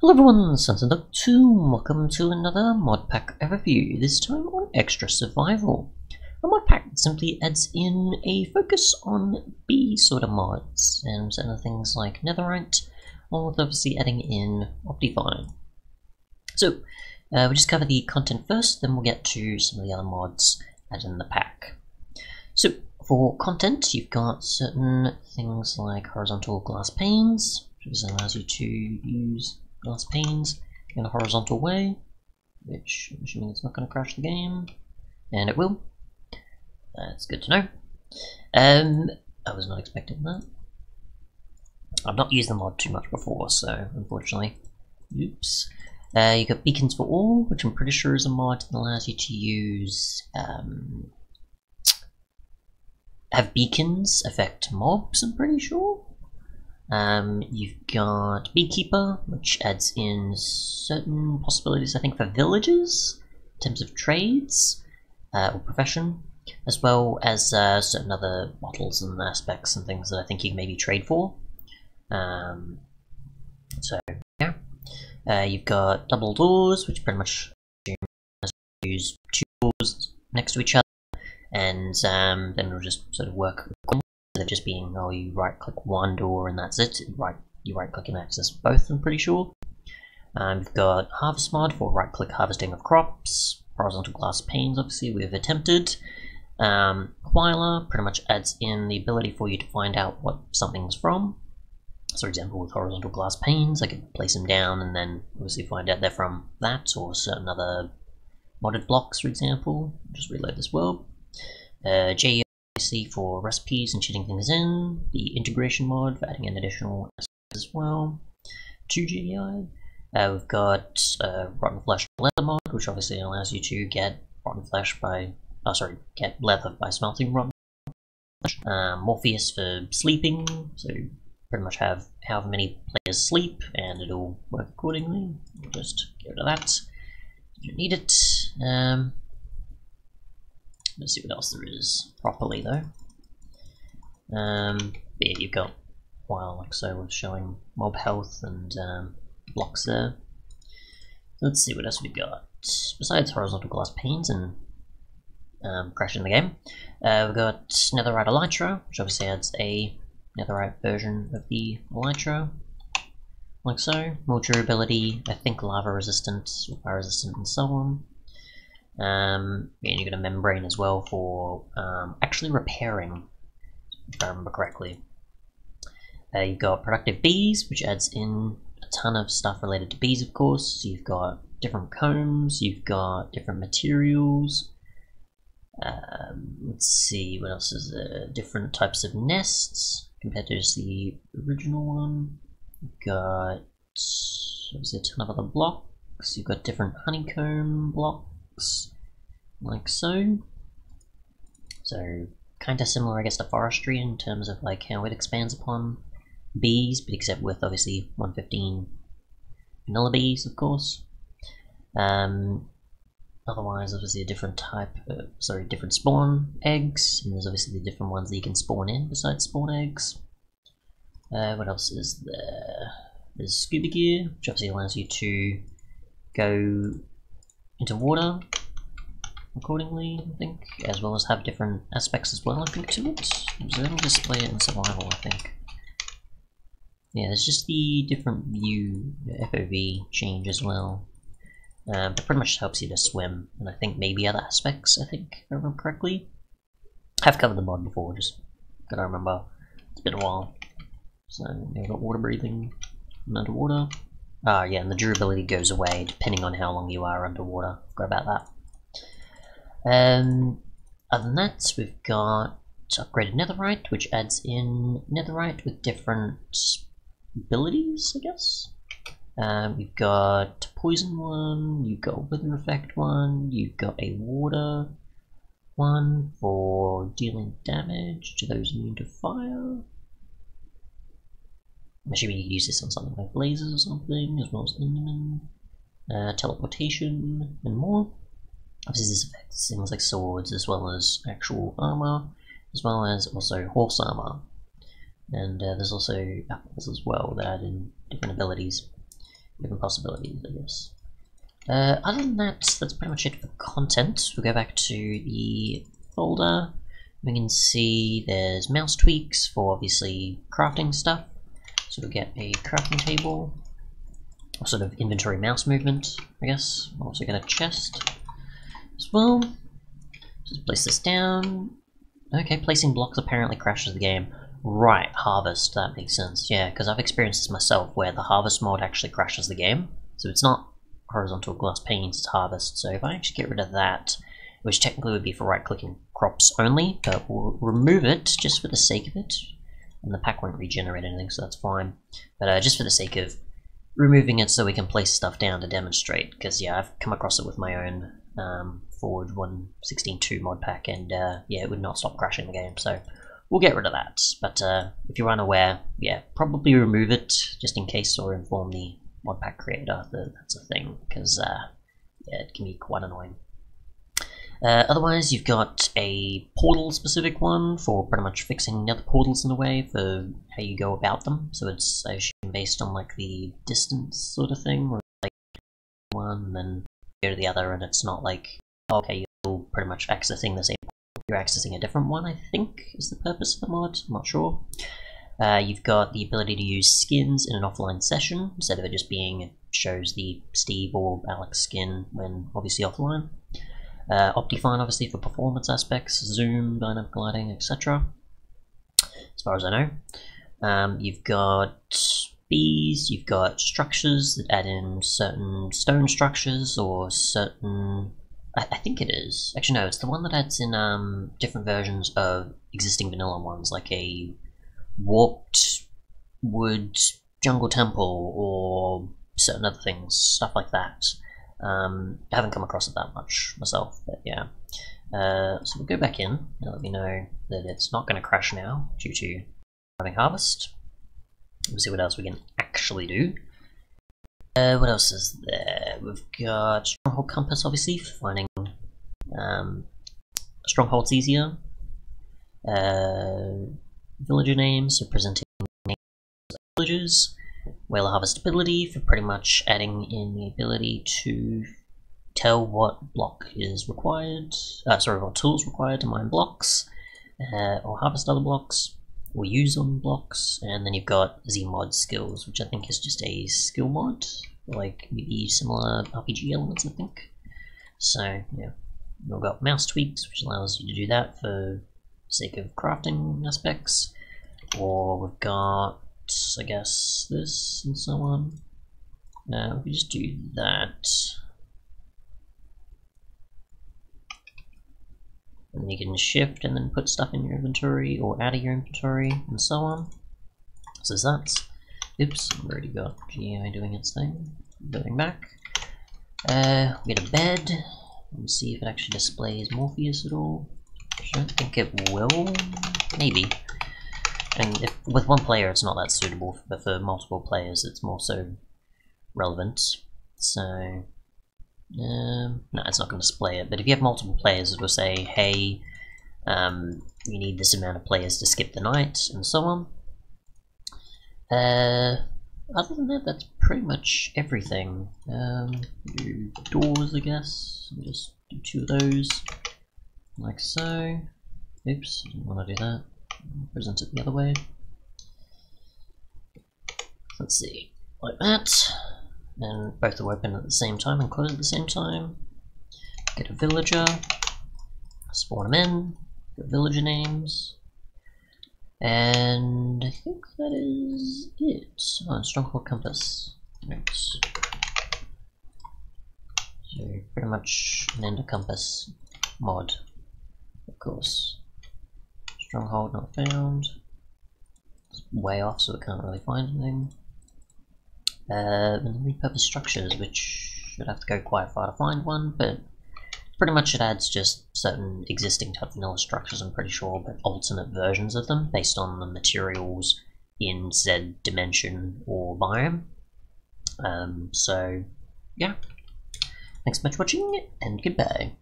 Hello everyone, Sons and Duck 2, welcome to another Modpack overview, this time on Extra Survival. A modpack that simply adds in a focus on B sort of mods, and certain things like Netherite, along with obviously adding in Optifine. So, we'll just cover the content first, then we'll get to some of the other mods added in the pack. So, for content, you've got certain things like horizontal glass panes, which allows you to use glass panes in a horizontal way, which I'm assuming it's not going to crash the game, and it will. That's good to know. I was not expecting that. I've not used the mod too much before, so unfortunately, oops. You got beacons for all, which I'm pretty sure is a mod that allows you to use have beacons affect mobs. I'm pretty sure. You've got Beekeeper, which adds in certain possibilities, I think, for villages, in terms of trades, or profession, as well as certain other models and aspects and things that I think you can maybe trade for. So, yeah. You've got double doors, which pretty much use two doors next to each other, and then it'll just sort of work instead of just being, oh, you right click one door and that's it. You right click and access both, I'm pretty sure. We've got Harvest mod for right click harvesting of crops. Horizontal glass panes, obviously, we've attempted. Quailer pretty much adds in the ability for you to find out what something's from. So, for example, with horizontal glass panes, I could place them down and then obviously find out they're from that or certain other modded blocks, for example. Just reload this world. JEO for recipes and shitting things in, the integration mod for adding in additional aspects as well, 2GEI. We've got rotten flesh leather mod, which obviously allows you to get rotten flesh by, get leather by smelting rotten flesh. Morpheus for sleeping, so you pretty much have however many players sleep and it'll work accordingly. We'll just get rid of that. You don't need it. Let's see what else there is properly though. Yeah, you've got while like so with showing mob health and blocks there. Let's see what else we've got. Besides horizontal glass panes and crashing the game, we've got Netherite Elytra, which obviously adds a Netherite version of the Elytra, like so. More durability, I think lava resistant, fire resistant, and so on. And you get a membrane as well for actually repairing, if I remember correctly. You've got productive bees, which adds in a ton of stuff related to bees, of course. So you've got different combs, you've got different materials. Let's see, what else is there? Different types of nests compared to just the original one. You've got obviously a ton of other blocks. You've got different honeycomb blocks, like so. So kind of similar, I guess, to forestry in terms of like how it expands upon bees, but except with obviously 115 vanilla bees, of course. Otherwise, obviously a different type of, different spawn eggs, and there's obviously the different ones that you can spawn in besides spawn eggs. What else is there? There's Scuba Gear, which obviously allows you to go into water accordingly, I think, as well as have different aspects as well, I think, to it. So it'll display it in survival, I think. Yeah, there's just the different view, the FOV change as well. But pretty much helps you to swim, and I think maybe other aspects, I think, if I remember correctly. I've covered the mod before, just gotta remember. It's been a while. So, you've got water breathing and underwater. Yeah, and the durability goes away depending on how long you are underwater. Forgot about that. Other than that, we've got upgraded Netherite, which adds in Netherite with different abilities, I guess. You've got poison one, you've got wither effect one, you've got a water one for dealing damage to those immune to fire. I'm assuming you can use this on something like blazes or something, as well as Enderman, teleportation, and more. Obviously this affects things like swords, as well as actual armor, as well as also horse armor. And there's also apples as well that add in different abilities. different possibilities, I guess. Other than that, that's pretty much it for content. We'll go back to the folder. We can see there's mouse tweaks for obviously crafting stuff. So we'll get a crafting table, or sort of inventory mouse movement, I guess. We'll also get a chest as well. Just place this down. Okay, placing blocks apparently crashes the game. Right, harvest, that makes sense. Yeah, because I've experienced this myself where the harvest mod actually crashes the game. So it's not horizontal glass panes, it's harvest. So if I actually get rid of that, which technically would be for right-clicking crops only, but we'll remove it just for the sake of it. And the pack won't regenerate anything, so that's fine. But just for the sake of removing it so we can place stuff down to demonstrate, because yeah, I've come across it with my own Forge 1.16.2 mod pack, and yeah, it would not stop crashing the game, so we'll get rid of that. But if you're unaware, yeah, probably remove it just in case, or inform the mod pack creator that that's a thing, because yeah, it can be quite annoying. Otherwise, you've got a portal specific one for pretty much fixing the other portals in a way for how you go about them. So it's, I assume, based on like the distance sort of thing, where like one and then go to the other, and it's not like, okay, you're pretty much accessing the same portal, you're accessing a different one, I think is the purpose of the mod, I'm not sure. You've got the ability to use skins in an offline session, instead of it just being, it shows the Steve or Alex skin when obviously offline. Optifine, obviously, for performance aspects, zoom, dynamic lighting, etc. As far as I know. You've got bees, you've got structures that add in certain stone structures, or certain... I think it is. Actually, no, it's the one that adds in different versions of existing vanilla ones, like a warped wood jungle temple, or certain other things, stuff like that. I haven't come across it that much myself, but yeah. So we'll go back in and let me know that it's not going to crash now due to having harvest. We'll see what else we can actually do. What else is there? We've got stronghold compass, obviously, for finding strongholds easier. Villager names, so presenting names of villagers. Whaler harvest ability for pretty much adding in the ability to tell what block is required, sorry, what tools required to mine blocks, or harvest other blocks, or use on blocks. And then you've got Zmod skills, which I think is just a skill mod, like maybe similar RPG elements, I think. So yeah, we've got mouse tweaks, which allows you to do that for the sake of crafting aspects, or we've got, I guess, this and so on. If we just do that, and you can shift and then put stuff in your inventory or out of your inventory and so on. So that's, oops, I've already got GI doing its thing. Going back, we get a bed. Let's see if it actually displays Morpheus at all. I don't think it will. Maybe. And if, with one player it's not that suitable, but for multiple players it's more so relevant. So, no, it's not going to display it, but if you have multiple players it will say, hey, you need this amount of players to skip the night, and so on. Other than that, that's pretty much everything. Do doors, I guess. I'll just do 2 of those, like so. Oops, didn't want to do that. Present it the other way. Let's see, like that, and both will open at the same time and close at the same time. Get a villager, spawn them in, get villager names, and I think that is it. Oh, stronghold compass. Right. So pretty much an ender compass mod, of course. Stronghold not found. It's way off, so it can't really find anything. And then repurpose structures, which should have to go quite far to find one, but pretty much it adds just certain existing type vanilla structures, I'm pretty sure, but alternate versions of them based on the materials in said dimension or biome. So yeah, thanks so much for watching, and goodbye.